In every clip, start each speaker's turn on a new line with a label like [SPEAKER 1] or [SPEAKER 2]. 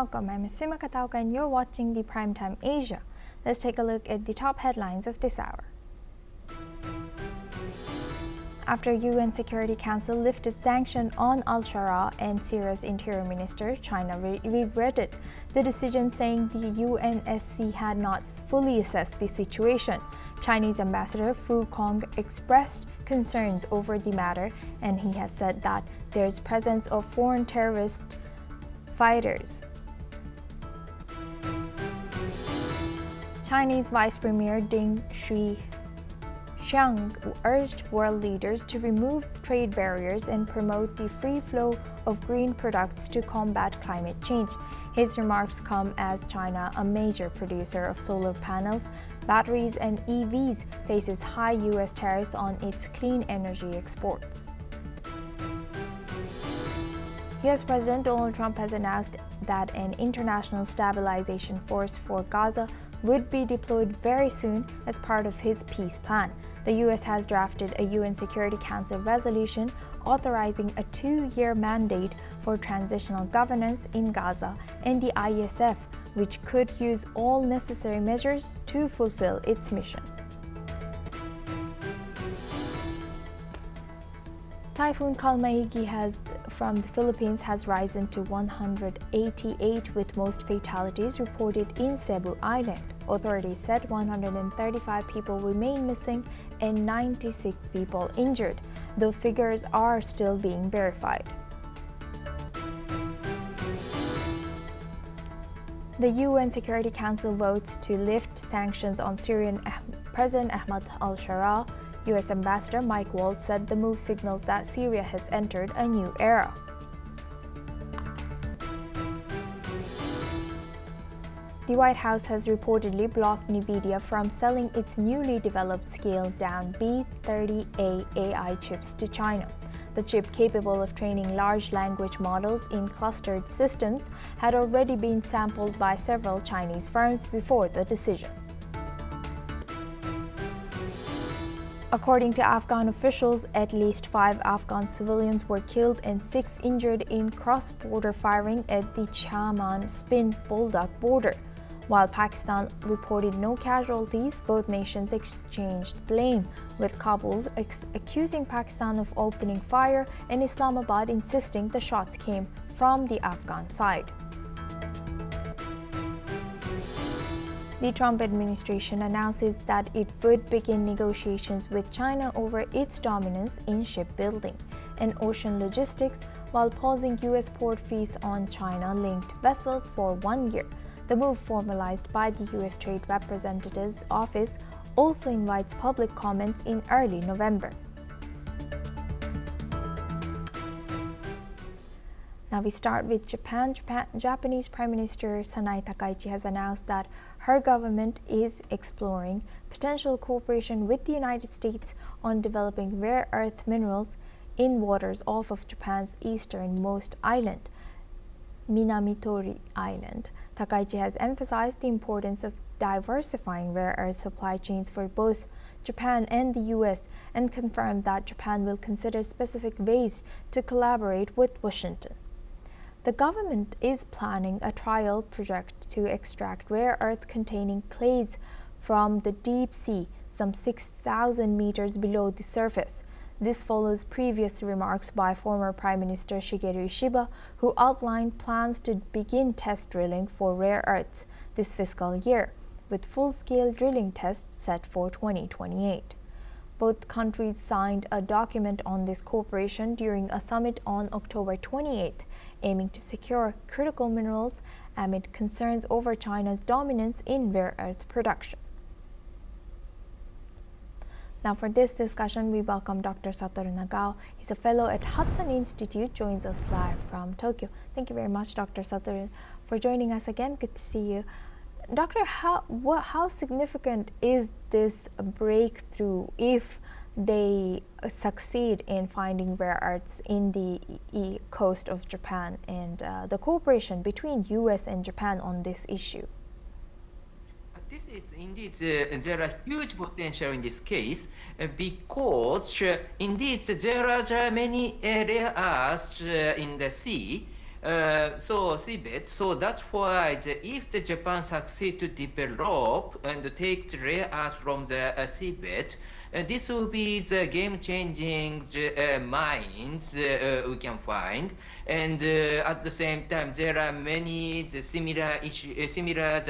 [SPEAKER 1] welcome. I'm Sima Katauka and you're watching the Primetime Asia. Let's take a look at the top headlines of this hour. After UN Security Council lifted sanction on al-Sharaa and Syria's Interior Minister, China regretted the decision, saying the UNSC had not fully assessed the situation. Chinese Ambassador Fu Kong expressed concerns over the matter, and he has said that there's presence of foreign terrorist fighters. Chinese Vice Premier Deng Xiang urged world leaders to remove trade barriers and promote the free flow of green products to combat climate change. His remarks come as China, a major producer of solar panels, batteries, and EVs, faces high U.S. tariffs on its clean energy exports. U.S. President Donald Trump has announced that an international stabilization force for Gaza would be deployed very soon as part of his peace plan. The U.S. has drafted a UN Security Council resolution authorizing a 2-year mandate for transitional governance in Gaza and the ISF, which could use all necessary measures to fulfill its mission. Typhoon Kalmaigi from the Philippines has risen to 188, with most fatalities reported in Cebu Island. Authorities said 135 people remain missing and 96 people injured, though figures are still being verified. The UN Security Council votes to lift sanctions on Syrian President Ahmad al-Sharaa. U.S. Ambassador Mike Waltz said the move signals that Syria has entered a new era. The White House has reportedly blocked NVIDIA from selling its newly developed scaled-down B30A AI chips to China. The chip, capable of training large language models in clustered systems, had already been sampled by several Chinese firms before the decision. According to Afghan officials, at least 5 Afghan civilians were killed and 6 injured in cross-border firing at the Chaman-Spin-Boldak border. While Pakistan reported no casualties, both nations exchanged blame, with Kabul accusing Pakistan of opening fire and Islamabad insisting the shots came from the Afghan side. The Trump administration announces that it would begin negotiations with China over its dominance in shipbuilding and ocean logistics, while pausing U.S. port fees on China-linked vessels for 1 year. The move, formalized by the U.S. Trade Representative's office, also invites public comments in early November. Now we start with Japan. Japanese Prime Minister Sanai Takaichi has announced that her government is exploring potential cooperation with the United States on developing rare earth minerals in waters off of Japan's easternmost island, Minamitori Island. Takaichi has emphasized the importance of diversifying rare earth supply chains for both Japan and the U.S. and confirmed that Japan will consider specific ways to collaborate with Washington. The government is planning a trial project to extract rare earth-containing clays from the deep sea, some 6,000 meters below the surface. This follows previous remarks by former Prime Minister Shigeru Ishiba, who outlined plans to begin test drilling for rare earths this fiscal year, with full-scale drilling tests set for 2028. Both countries signed a document on this cooperation during a summit on October 28th, aiming to secure critical minerals amid concerns over China's dominance in rare earth production. Now for this discussion, we welcome Dr. Satoru Nagao. He's a fellow at Hudson Institute, joins us live from Tokyo. Thank you very much, Dr. Satoru, for joining us again. Good to see you. Doctor, how significant is this breakthrough if they succeed in finding rare earths in the coast of Japan, and the cooperation between U.S. and Japan on this issue?
[SPEAKER 2] This is indeed, there are huge potential in this case because indeed there are many rare earths in the sea, So seabed. So that's why if the Japan succeed to develop and take the rare earth from the seabed, this will be the game-changing mines we can find. And at the same time, there are many similar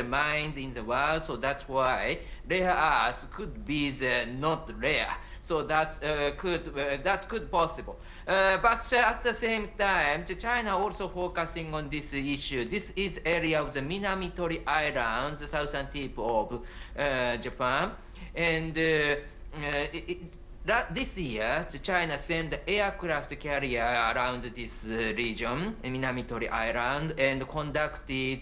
[SPEAKER 2] mines in the world. So that's why rare earth could be not rare. So that could possible. But at the same time, China also focusing on this issue. This is area of the Minamitori Islands, the southern tip of Japan, and this year, China sent aircraft carrier around this region, Minamitori Island, and conducted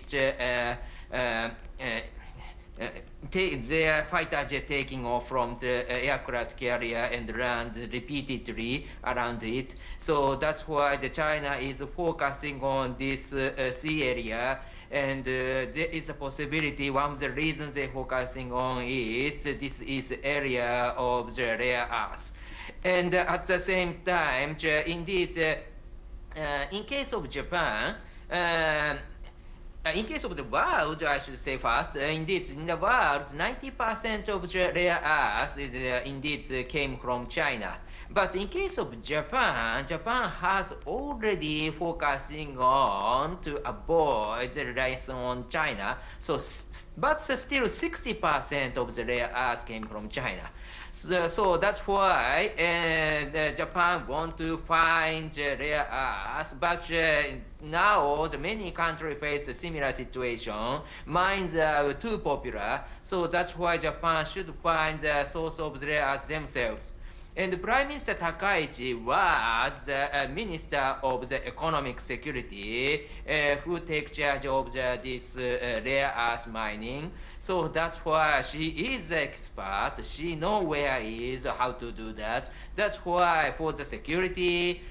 [SPEAKER 2] their fighter jet taking off from the aircraft carrier and land repeatedly around it. So that's why China is focusing on this sea area. And there is a possibility, one of the reasons they're focusing on is this is area of the rare earth. And at the same time, indeed, in case of Japan, in case of the world, I should say first, indeed, in the world, 90% of the rare earth indeed came from China. But in case of Japan, Japan has already focusing on to avoid the reliance on China. So, but still 60% of the rare earth came from China. So that's why Japan want to find rare earth, but now the many countries face a similar situation. Mines are too popular, so that's why Japan should find the source of the rare earth themselves. And Prime Minister Takaichi was the Minister of the Economic Security who take charge of this rare earth mining. So that's why she is the expert. She knows where is, how to do that. That's why for the security,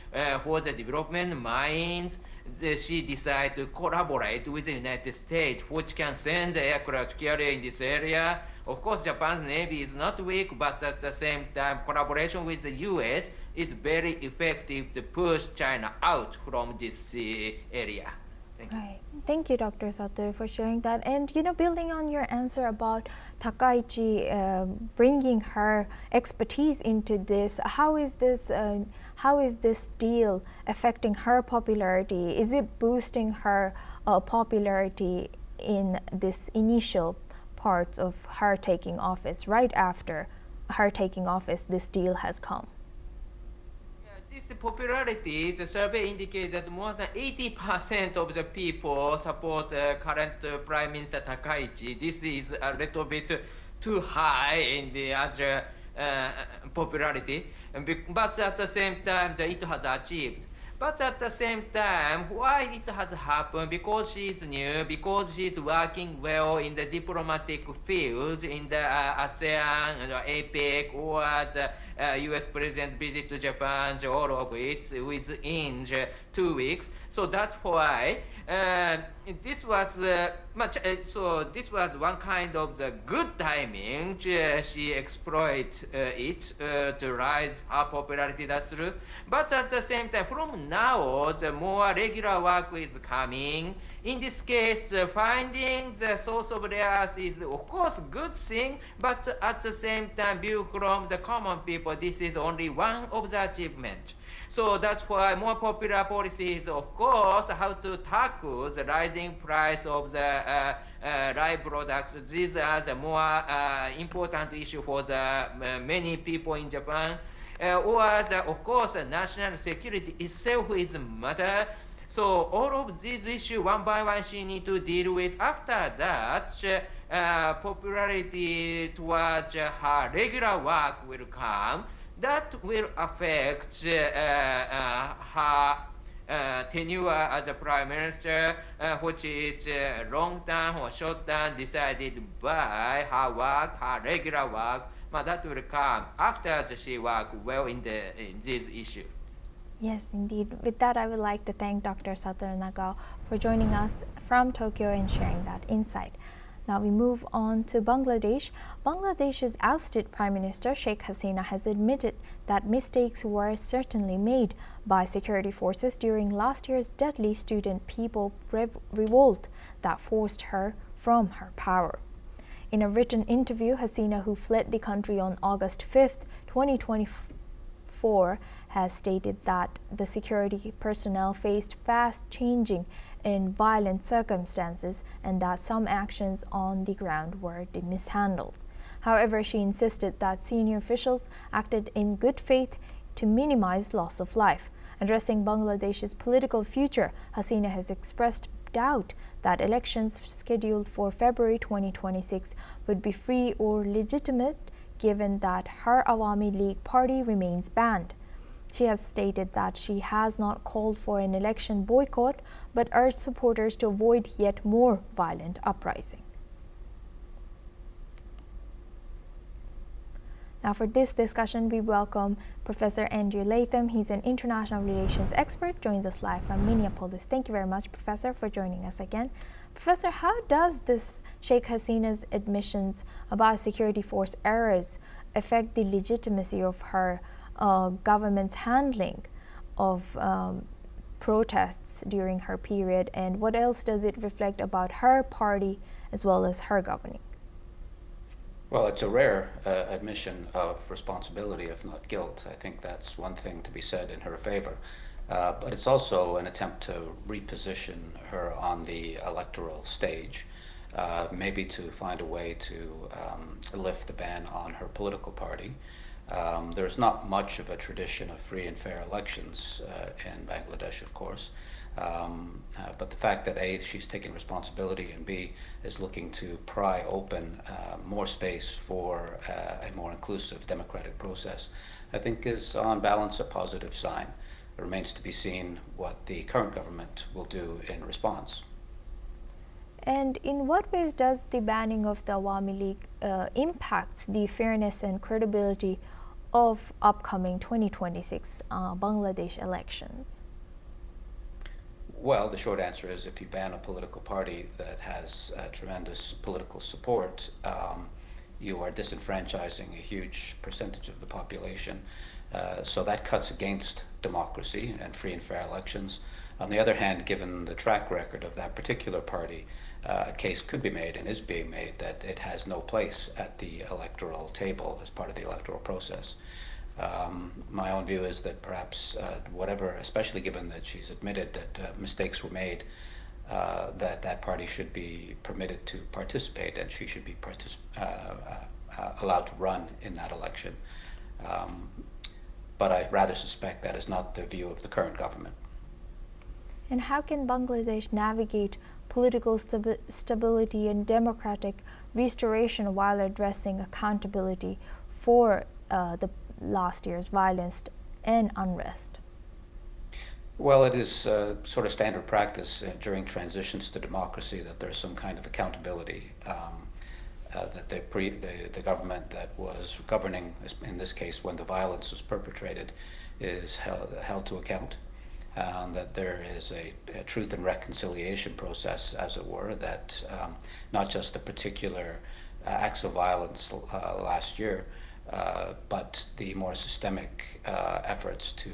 [SPEAKER 2] for the development mines, she decided to collaborate with the United States, which can send the aircraft carrier in this area. Of course, Japan's Navy is not weak, but at the same time, collaboration with the US is very effective to push China out from this area. Thank you.
[SPEAKER 1] Right. Thank you, Dr. Sato, for sharing that. And, you know, building on your answer about Takaichi bringing her expertise into this, how is this deal affecting her popularity? Is it boosting her popularity in this initial parts of her taking office? Right after her taking office, this deal has come.
[SPEAKER 2] This popularity, the survey indicates that more than 80% of the people support current Prime Minister Takaichi. This is a little bit too high in the other popularity, but at the same time, it has achieved. But at the same time, why it has happened? Because she is new, because she is working well in the diplomatic field, in the ASEAN, APEC, or the US President visit to Japan, all of it within 2 weeks. So that's why this was this was one kind of the good timing. She exploited it to rise her popularity. That's true. But at the same time, from now, the more regular work is coming. In this case, finding the source of rare earth is, of course, a good thing, but at the same time, view from the common people, this is only one of the achievements. So that's why more popular policies, of course, how to tackle the rising price of the live products. These are the more important issue for the many people in Japan. Or the, of course, national security itself is a matter. So all of these issues, one by one, she need to deal with. After that, popularity towards her regular work will come. That will affect her tenure as a prime minister, which is long term or short term decided by her work, her regular work. But that will come after she work well in these issues.
[SPEAKER 1] Yes, indeed. With that, I would like to thank Dr. Satoru Nagao for joining us from Tokyo and sharing that insight. Now we move on to Bangladesh. Bangladesh's ousted Prime Minister Sheikh Hasina has admitted that mistakes were certainly made by security forces during last year's deadly student people revolt that forced her from her power. In a written interview, Hasina, who fled the country on August 5, 2024, has stated that the security personnel faced fast-changing and violent circumstances and that some actions on the ground were mishandled. However, she insisted that senior officials acted in good faith to minimize loss of life. Addressing Bangladesh's political future, Hasina has expressed doubt that elections scheduled for February 2026 would be free or legitimate, given that her Awami League party remains banned. She has stated that she has not called for an election boycott, but urged supporters to avoid yet more violent uprising. Now for this discussion, we welcome Professor Andrew Latham. He's an international relations expert, joins us live from Minneapolis. Thank you very much, Professor, for joining us again. Professor, how does this Sheikh Hasina's admissions about security force errors affect the legitimacy of her government's handling of protests during her period, and what else does it reflect about her party as well as her governing?
[SPEAKER 3] Well, it's a rare admission of responsibility, if not guilt. I think that's one thing to be said in her favor. But it's also an attempt to reposition her on the electoral stage, maybe to find a way to lift the ban on her political party. There's not much of a tradition of free and fair elections in Bangladesh, of course. But the fact that A, she's taking responsibility, and B, is looking to pry open more space for a more inclusive democratic process, I think is on balance a positive sign. It remains to be seen what the current government will do in response.
[SPEAKER 1] And in what ways does the banning of the Awami League impact the fairness and credibility of upcoming 2026 Bangladesh elections?
[SPEAKER 3] Well, the short answer is if you ban a political party that has tremendous political support, you are disenfranchising a huge percentage of the population. So that cuts against democracy and free and fair elections. On the other hand, given the track record of that particular party, a case could be made and is being made that it has no place at the electoral table as part of the electoral process. My own view is that perhaps whatever, especially given that she's admitted that mistakes were made, that party should be permitted to participate, and she should be allowed to run in that election. But I rather suspect that is not the view of the current government.
[SPEAKER 1] And how can Bangladesh navigate political stability and democratic restoration while addressing accountability for the last year's violence and unrest?
[SPEAKER 3] Well, it is sort of standard practice during transitions to democracy that there's some kind of accountability, that the government that was governing, in this case when the violence was perpetrated, is held to account. That there is a truth and reconciliation process, as it were, that not just the particular acts of violence last year, but the more systemic efforts to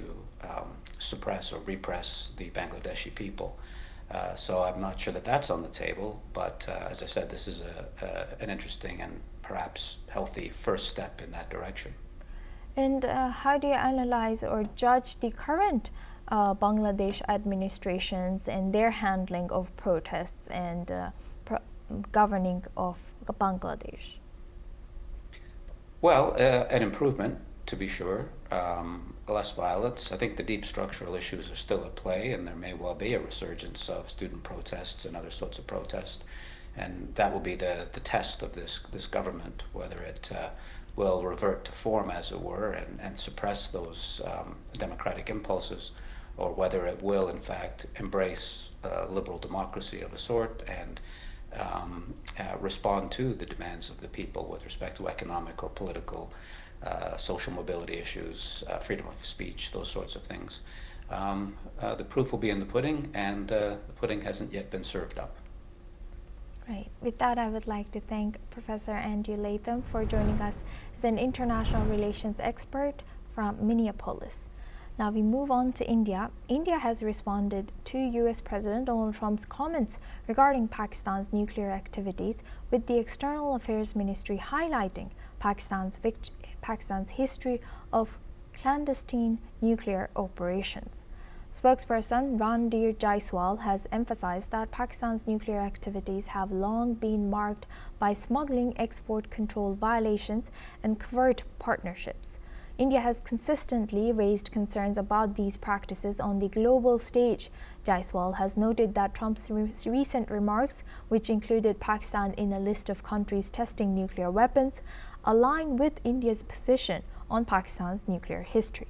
[SPEAKER 3] suppress or repress the Bangladeshi people. So I'm not sure that that's on the table, but as I said, this is an interesting and perhaps healthy first step in that direction.
[SPEAKER 1] And how do you analyze or judge the current Bangladesh administrations and their handling of protests and governing of Bangladesh?
[SPEAKER 3] Well, an improvement, to be sure. Less violence. I think the deep structural issues are still at play, and there may well be a resurgence of student protests and other sorts of protests. And that will be the test of this government, whether it will revert to form, as it were, and suppress those democratic impulses, or whether it will, in fact, embrace liberal democracy of a sort and respond to the demands of the people with respect to economic or political, social mobility issues, freedom of speech, those sorts of things. The proof will be in the pudding, and the pudding hasn't yet been served up.
[SPEAKER 1] Right. With that, I would like to thank Professor Andrew Latham for joining us as an international relations expert from Minneapolis. Now we move on to India. India has responded to US President Donald Trump's comments regarding Pakistan's nuclear activities, with the External Affairs Ministry highlighting Pakistan's history of clandestine nuclear operations. Spokesperson Ranveer Jaiswal has emphasized that Pakistan's nuclear activities have long been marked by smuggling, export control violations, and covert partnerships. India has consistently raised concerns about these practices on the global stage. Jaiswal has noted that Trump's recent remarks, which included Pakistan in a list of countries testing nuclear weapons, align with India's position on Pakistan's nuclear history.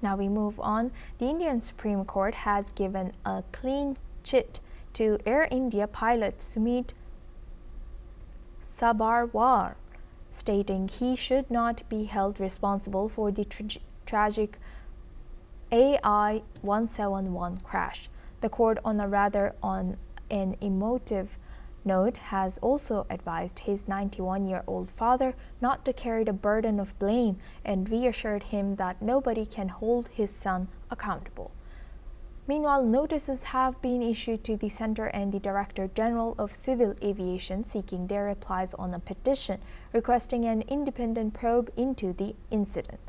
[SPEAKER 1] Now we move on. The Indian Supreme Court has given a clean chit to Air India pilot Sumit Sabharwal, stating he should not be held responsible for the tragic AI-171 crash. The court, on an emotive note, has also advised his 91-year-old father not to carry the burden of blame and reassured him that nobody can hold his son accountable. Meanwhile, notices have been issued to the Center and the Director General of Civil Aviation seeking their replies on a petition requesting an independent probe into the incident.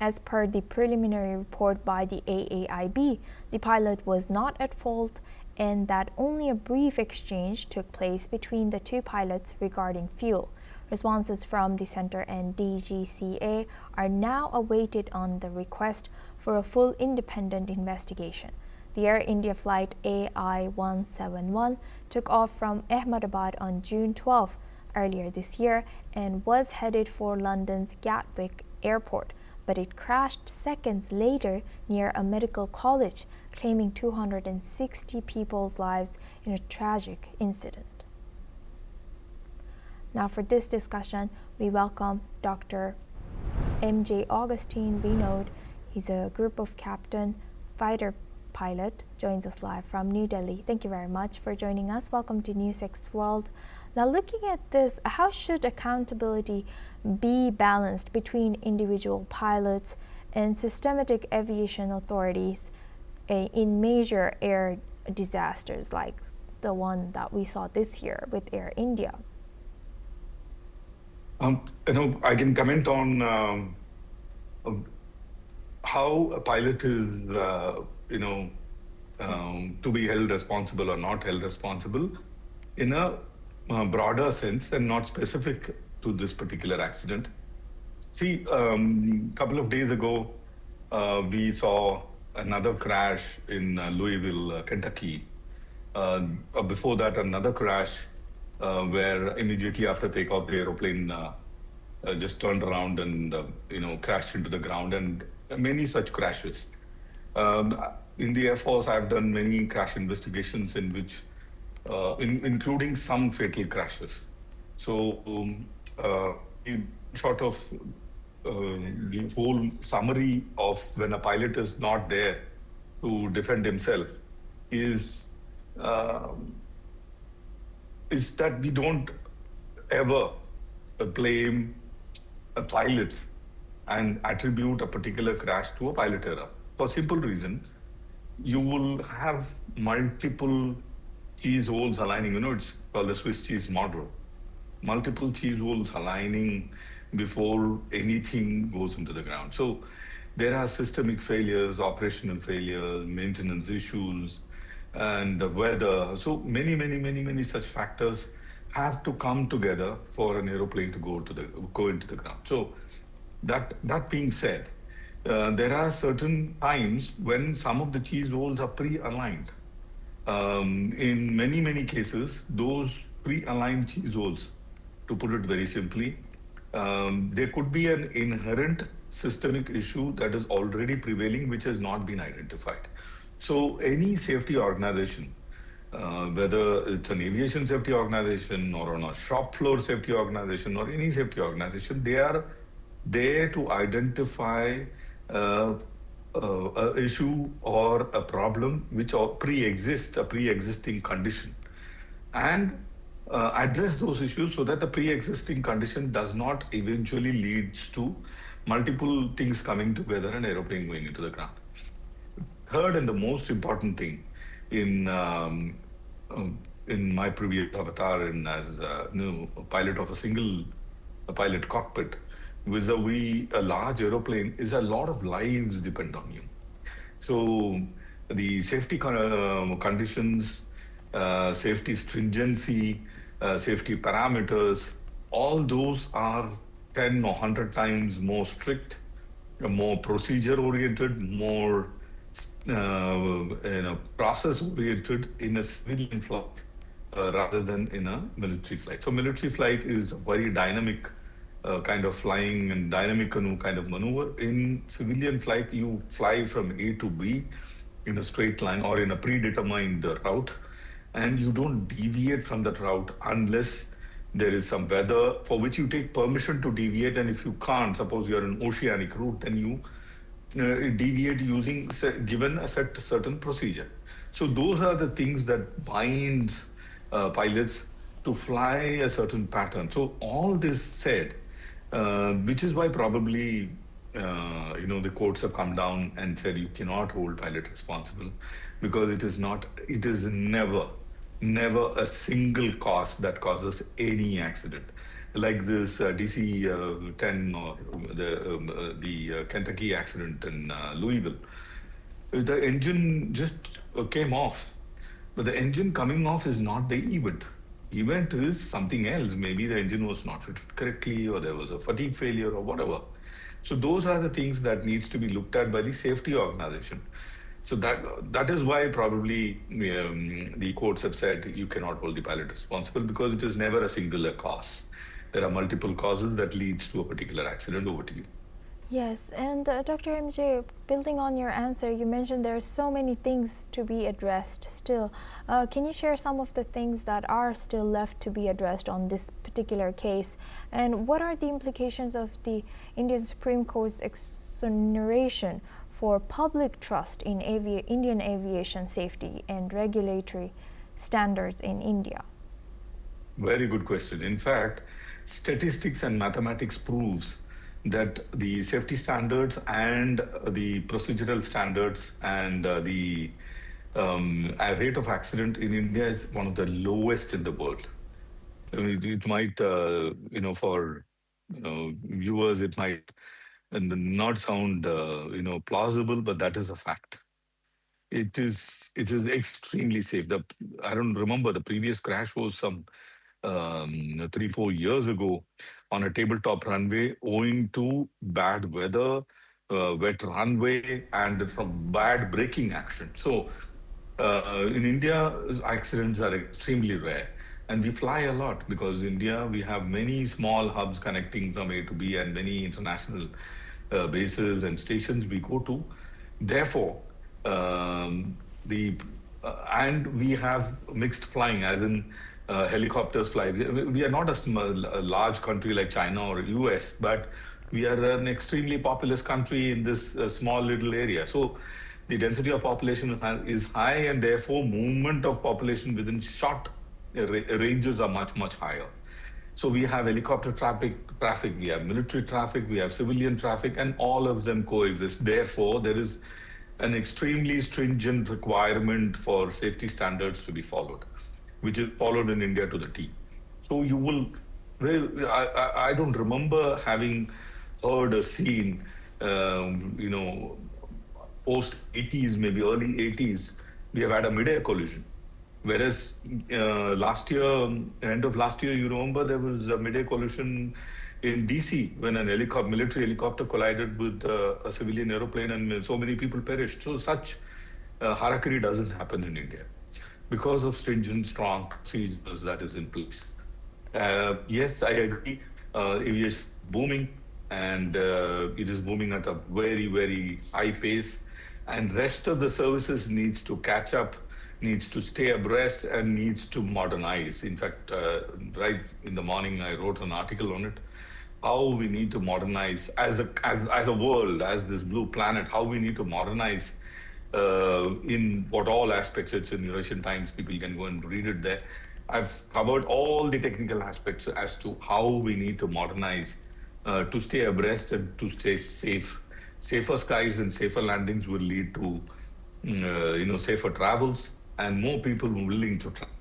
[SPEAKER 1] As per the preliminary report by the AAIB, the pilot was not at fault and that only a brief exchange took place between the two pilots regarding fuel. Responses from the Center and DGCA are now awaited on the request for a full independent investigation. The Air India flight AI-171 took off from Ahmedabad on June 12 earlier this year and was headed for London's Gatwick Airport, but it crashed seconds later near a medical college, claiming 260 people's lives in a tragic incident. Now for this discussion, we welcome Dr. M.J. Augustine Vinod. He's a Group of Captain fighter pilot, joins us live from New Delhi. Thank you very much for joining us. Welcome to NewsX World. Now looking at this, how should accountability be balanced between individual pilots and systematic aviation authorities in major air disasters like the one that we saw this year with Air India?
[SPEAKER 4] I can comment on how a pilot is, to be held responsible or not held responsible in a broader sense and not specific to this particular accident. See, a couple of days ago, we saw another crash in Louisville, Kentucky. Before that, another crash where immediately after takeoff, the aeroplane just turned around and crashed into the ground, and many such crashes. In the Air Force, I've done many crash investigations in which, including some fatal crashes. So, in short of the whole summary of when a pilot is not there to defend himself is that we don't ever blame a pilot and attribute a particular crash to a pilot error. For simple reason, you will have multiple cheese holes aligning. It's called the Swiss cheese model. Multiple cheese holes aligning before anything goes into the ground. So there are systemic failures, operational failures, maintenance issues, and the weather. So many such factors have to come together for an aeroplane to go into the ground. So that being said, there are certain times when some of the cheese holes are pre-aligned. In many cases, those pre-aligned cheese holes, to put it very simply, there could be an inherent systemic issue that is already prevailing, which has not been identified. So any safety organization, whether it's an aviation safety organization or on a shop floor safety organization or any safety organization, they are there to identify a issue or a problem which pre-exists, a pre-existing condition, and address those issues so that the pre-existing condition does not eventually leads to multiple things coming together and aeroplane going into the ground. Third and the most important thing in my previous avatar and as a pilot of a single pilot cockpit, vis-a-vis a large aeroplane, is a lot of lives depend on you. So the safety conditions, safety stringency, safety parameters, all those are 10 or 100 times more strict, more procedure-oriented, more process-oriented in a civilian flight rather than in a military flight. So military flight is a very dynamic kind of flying and dynamic kind of maneuver. In civilian flight, you fly from A to B in a straight line or in a predetermined route, and you don't deviate from that route unless there is some weather for which you take permission to deviate. And if you can't, suppose you're an oceanic route, then you deviate using given a certain procedure. So those are the things that binds pilots to fly a certain pattern. So all this said, which is why probably the courts have come down and said you cannot hold pilot responsible, because it is never a single cause that causes any accident. Like this DC-10 or the Kentucky accident in Louisville. The engine just came off. But the engine coming off is not the event. Event is something else. Maybe the engine was not fitted correctly, or there was a fatigue failure or whatever. So those are the things that needs to be looked at by the safety organization. So that is why probably the courts have said you cannot hold the pilot responsible, because it is never a singular cause. There are multiple causes that leads to a particular accident. Over to you.
[SPEAKER 1] Yes, and Dr. MJ, building on your answer, you mentioned there are so many things to be addressed still. Can you share some of the things that are still left to be addressed on this particular case? And what are the implications of the Indian Supreme Court's exoneration for public trust in Indian aviation safety and regulatory standards in India?
[SPEAKER 4] Very good question. In fact, statistics and mathematics proves that the safety standards and the procedural standards and the rate of accident in India is one of the lowest in the world. It might, for viewers, it might not sound, plausible, but that is a fact. It is extremely safe. I don't remember, the previous crash was some 3-4 years ago on a tabletop runway, owing to bad weather, wet runway, and from bad braking action. So in India, accidents are extremely rare. And we fly a lot because in India, we have many small hubs connecting from A to B and many international bases and stations we go to. Therefore, and we have mixed flying, as in helicopters fly. We are not a large country like China or US, but we are an extremely populous country in this small little area. So the density of population is high, and therefore movement of population within short ranges are much, much higher. So we have helicopter traffic, we have military traffic, we have civilian traffic, and all of them coexist. Therefore, there is an extremely stringent requirement for safety standards to be followed, which is followed in India to the T. So you will, I don't remember having heard or seen, post 80s, maybe early 80s, we have had a mid-air collision. Whereas last year, end of last year, you remember there was a mid-air collision in DC when an military helicopter collided with a civilian aeroplane, and so many people perished. So such harakiri doesn't happen in India because of stringent, strong procedures that is in place. Yes, I agree. Aviation is booming, and it is booming at a very, very high pace. And rest of the services needs to catch up, needs to stay abreast, and needs to modernize. In fact, right in the morning, I wrote an article on it, how we need to modernize as a world, as this blue planet, how we need to modernize in what all aspects. It's in Eurasian Times. People can go and read it there. I've covered all the technical aspects as to how we need to modernize to stay abreast and to stay safe. Safer skies and safer landings will lead to safer travels and more people willing to travel.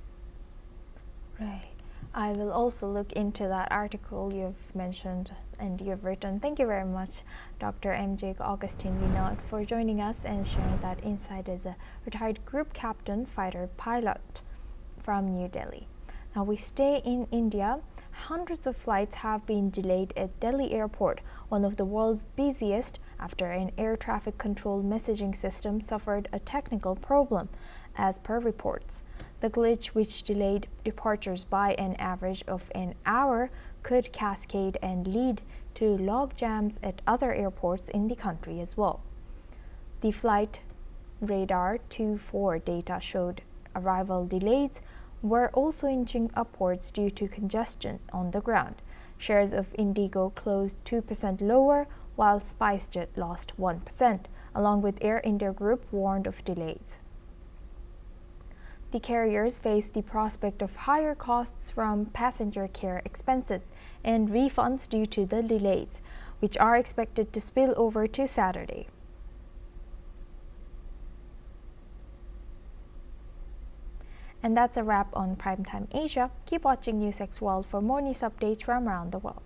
[SPEAKER 1] Right. I will also look into that article you've mentioned and you've written. Thank you very much, Dr. M.J. Augustine Vinod, for joining us and sharing that insight as a retired group captain fighter pilot from New Delhi. Now we stay in India. Hundreds of flights have been delayed at Delhi airport, one of the world's busiest, after an air traffic control messaging system suffered a technical problem, as per reports. The glitch, which delayed departures by an average of an hour, could cascade and lead to log jams at other airports in the country as well. The flight radar 24 data showed arrival delays were also inching upwards due to congestion on the ground. Shares of IndiGo closed 2% lower, while SpiceJet lost 1%, along with Air India Group warned of delays. The carriers face the prospect of higher costs from passenger care expenses and refunds due to the delays, which are expected to spill over to Saturday. And that's a wrap on Primetime Asia. Keep watching NewsX World for more news updates from around the world.